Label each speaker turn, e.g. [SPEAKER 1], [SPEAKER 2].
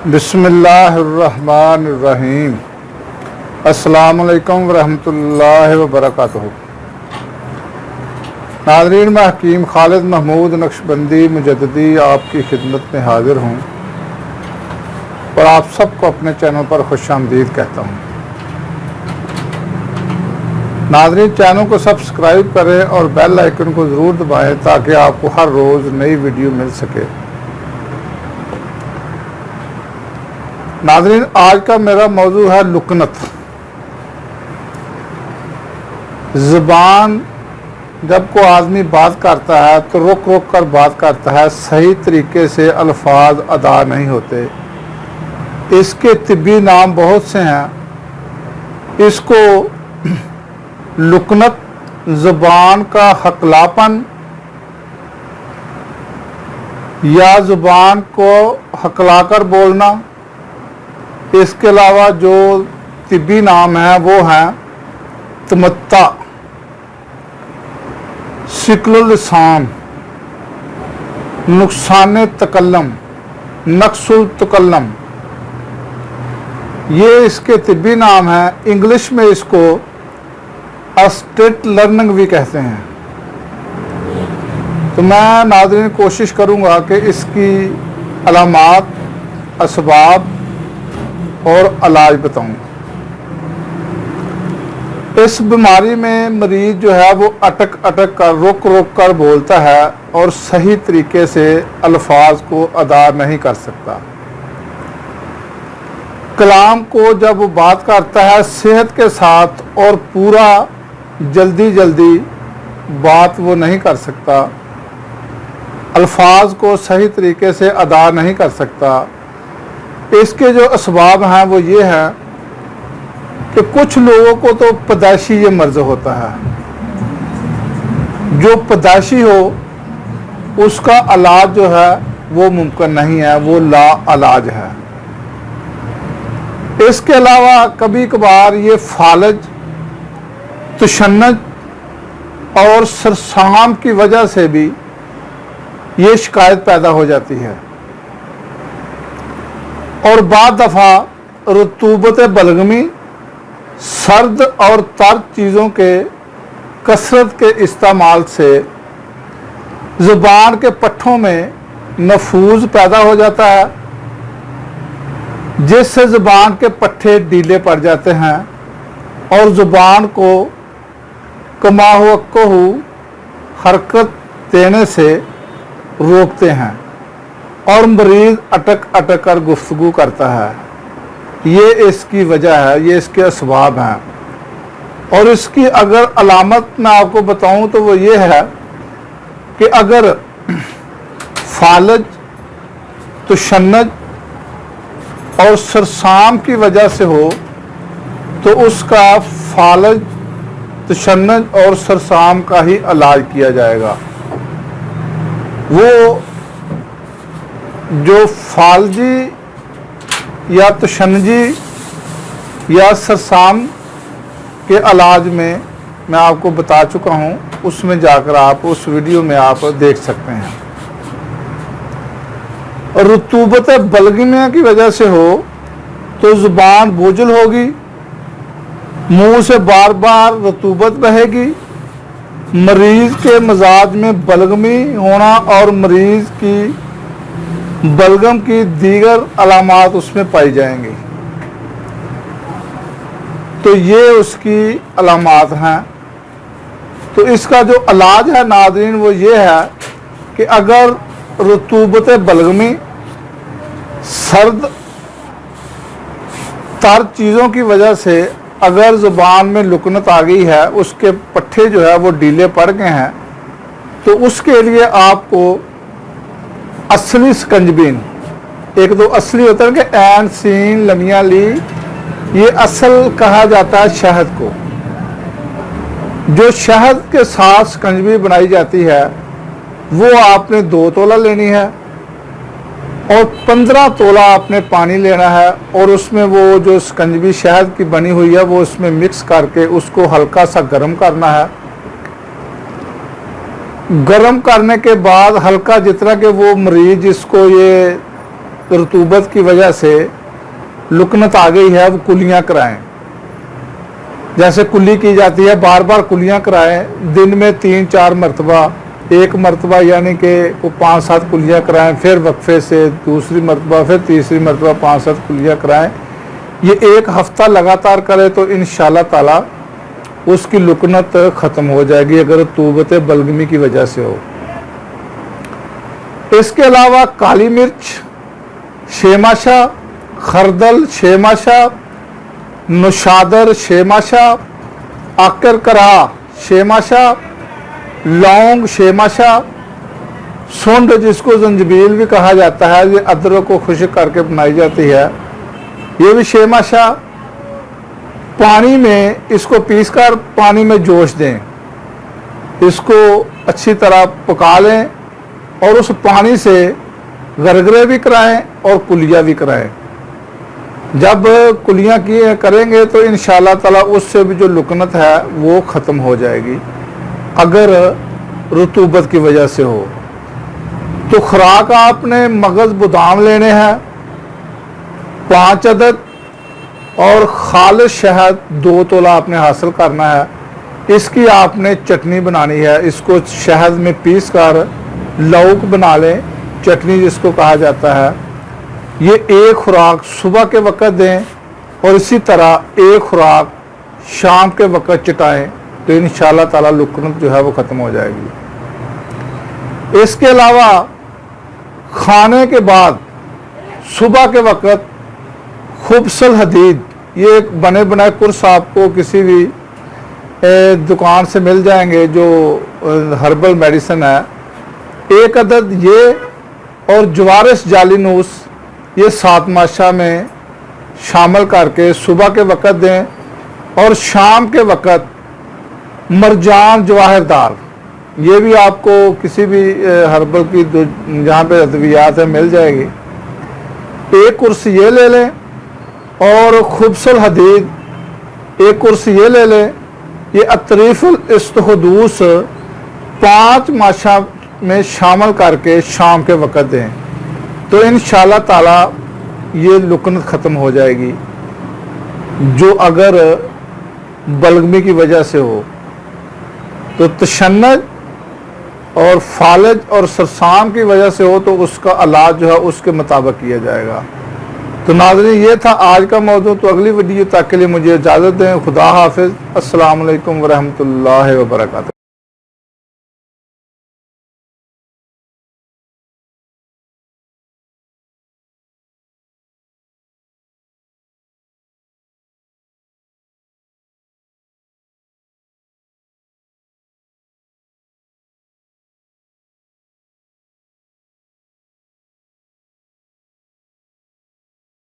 [SPEAKER 1] बिस्मिल्लाहिर्रहमानिर्रहीम। अस्सलामु अलैकुम वरहमतुल्लाहि वबरकातुहू। नाज़रीन, मैं हकीम खालिद महमूद नक्शबंदी मुजद्दिदी आपकी खिदमत में हाजिर हूँ और आप सबको अपने चैनल पर खुशामदीद कहता हूँ। नाज़रीन, चैनल को सब्सक्राइब करें और बेल आइकन को ज़रूर दबाएं ताकि आपको हर रोज़ नई वीडियो मिल सके। नाज़रीन, आज का मेरा मौजू है लुकनत। ज़बान जब कोई आदमी बात करता है तो रुक रुक कर बात करता है, सही तरीके से अल्फाज अदा नहीं होते। इसके तिब्बी नाम बहुत से हैं। इसको लुकनत, ज़बान का हकलापन या ज़बान को हकलाकर बोलना, इसके अलावा जो तिब्बी नाम है वो हैं तमत्ता, शिक्ल लिसान, नुकसान तकल्लम, नक्सुल तकल्लम, ये इसके तिब्बी नाम हैं। इंग्लिश में इसको अस्टेट लर्निंग भी कहते हैं। तो मैं नाज़रीन कोशिश करूँगा कि इसकी अलामात, असबाब और इलाज बताऊं। इस बीमारी में मरीज जो है वो अटक अटक कर, रुक रुक कर बोलता है और सही तरीके से अल्फाज को अदा नहीं कर सकता। कलाम को जब वो बात करता है सेहत के साथ और पूरा जल्दी जल्दी बात वो नहीं कर सकता, अल्फाज को सही तरीके से अदा नहीं कर सकता। इसके जो असबाब हैं वो ये है कि कुछ लोगों को तो पैदाइशी ये मर्ज होता है। जो पैदाइशी हो उसका इलाज जो है वो मुमकिन नहीं है, वो ला इलाज है। इसके अलावा कभी कभार ये फालज, तशन्नुज और सरसाम की वजह से भी ये शिकायत पैदा हो जाती है। और बाद दफ़ा रतूबत बलगमी, सर्द और तर्द चीज़ों के कसरत के इस्तेमाल से ज़ुबान के पट्ठों में नफूज पैदा हो जाता है, जिससे ज़ुबान के पट्ठे ढीले पड़ जाते हैं और ज़ुबान को कमाहुक्कहू हरकत देने से रोकते हैं और मरीज़ अटक अटक कर गुफ्तगू करता है। ये इसकी वजह है, ये इसके असबाब हैं। और इसकी अगर अलामत मैं आपको बताऊं तो वो ये है कि अगर फालज, तशन्नुज और सरसाम की वजह से हो तो उसका फालज, तशन्नुज और सरसाम का ही इलाज किया जाएगा। वो जो फालजी या तशन्नुजी या सरसाम के इलाज में मैं आपको बता चुका हूँ, उसमें जाकर आप उस वीडियो में आप देख सकते हैं। और रतूबत बलगमिया की वजह से हो तो ज़ुबान बोझल होगी, मुंह से बार बार रतूबत बहेगी, मरीज़ के मिजाज में बलगमी होना और मरीज़ की बलगम की दीगर अलामात उसमें पाई जाएंगी। तो ये उसकी अलामात हैं। तो इसका जो इलाज है नाज़रीन वो ये है कि अगर रतूबत बलगमी, सर्द तर चीज़ों की वजह से अगर ज़ुबान में लुकनत आ गई है, उसके पट्ठे जो है वो ढीले पड़ गए हैं, तो उसके लिए आपको असली स्कंजबीन, एक दो असली होता है कि ऐन, सीन, लमिया, ली, ये असल कहा जाता है शहद को। जो शहद के साथ स्कंजबी बनाई जाती है वो आपने 2 तोला लेनी है और 15 तोला आपने पानी लेना है और उसमें वो जो स्कंजबी शहद की बनी हुई है वो उसमें मिक्स करके उसको हल्का सा गर्म करना है। गर्म करने के बाद हल्का जितना कि वो मरीज जिसको ये रतूबत की वजह से लुकनत आ गई है वो कुलियाँ कराएं। जैसे कुली की जाती है, बार बार कुलियाँ कराएं, दिन में 3-4 मरतबा, एक मरतबा यानी कि वो 5-7 कुलियाँ कराएं, फिर वक्फे से दूसरी मरतबा, फिर तीसरी मरतबा 5-7 कुलियाँ कराएं। ये एक हफ्ता लगातार करे तो इंशाल्लाह ताला उसकी लुकनत ख़त्म हो जाएगी, अगर रतूबत बलगमी की वजह से हो। इसके अलावा काली मिर्च, शेमाशा, खरदल शेमाशा, नुशादर शेमाशा, आकर करा शेमाशा, लौंग शेमाशा, सुंड जिसको जंजबील भी कहा जाता है, ये अदरक को खुश्क करके बनाई जाती है, ये भी शेमाशा। पानी में इसको पीसकर पानी में जोश दें, इसको अच्छी तरह पका लें और उस पानी से गरगरे भी कराएं और कुलिया भी कराएं। जब कुलियाँ किए करेंगे तो इंशाल्लाह ताला उससे भी जो लुकनत है वो ख़त्म हो जाएगी, अगर रतूबत की वजह से हो। तो खुराक आपने मगज़ बादाम लेने हैं 5 अदद और खालिस शहद 2 तोला आपने हासिल करना है। इसकी आपने चटनी बनानी है, इसको शहद में पीस कर लौक बना लें, चटनी जिसको कहा जाता है। ये एक खुराक सुबह के वक्त दें और इसी तरह एक खुराक शाम के वक्त चटाएं तो इंशाल्लाह ताला लुकनत जो है वो ख़त्म हो जाएगी। इसके अलावा खाने के बाद सुबह के वक्त खुबसल हदीद, ये एक बने बनाए कुर्स आपको किसी भी दुकान से मिल जाएंगे जो हर्बल मेडिसिन है, 1 अदद ये और जवारिस जालिनूस, ये 7 माशा में शामिल करके सुबह के वक्त दें और शाम के वक्त मरजान जवाहरदार, ये भी आपको किसी भी हर्बल की जहाँ पे अद्वियात है मिल जाएगी। 1 कुर्स ये ले लें और खुबसल हदीद 1 कुर्स ये ले लें। ये अतरीफुल इस्तहदूस 5 माशा में शामिल करके शाम के वक्त दें तो इंशाल्लाह ताला ये लुकनत ख़त्म हो जाएगी, जो अगर बलगमी की वजह से हो। तो तशन्नुज और फालज और सरसाम की वजह से हो तो उसका इलाज जो है उसके मुताबिक किया जाएगा। तो नाज़रीन ये था आज का मौजू। तो अगली वीडियो तक के लिए मुझे इजाज़त दें। खुदा हाफिज़। अस्सलाम वालेकुम व रहमतुल्लाहि व बरकातहू।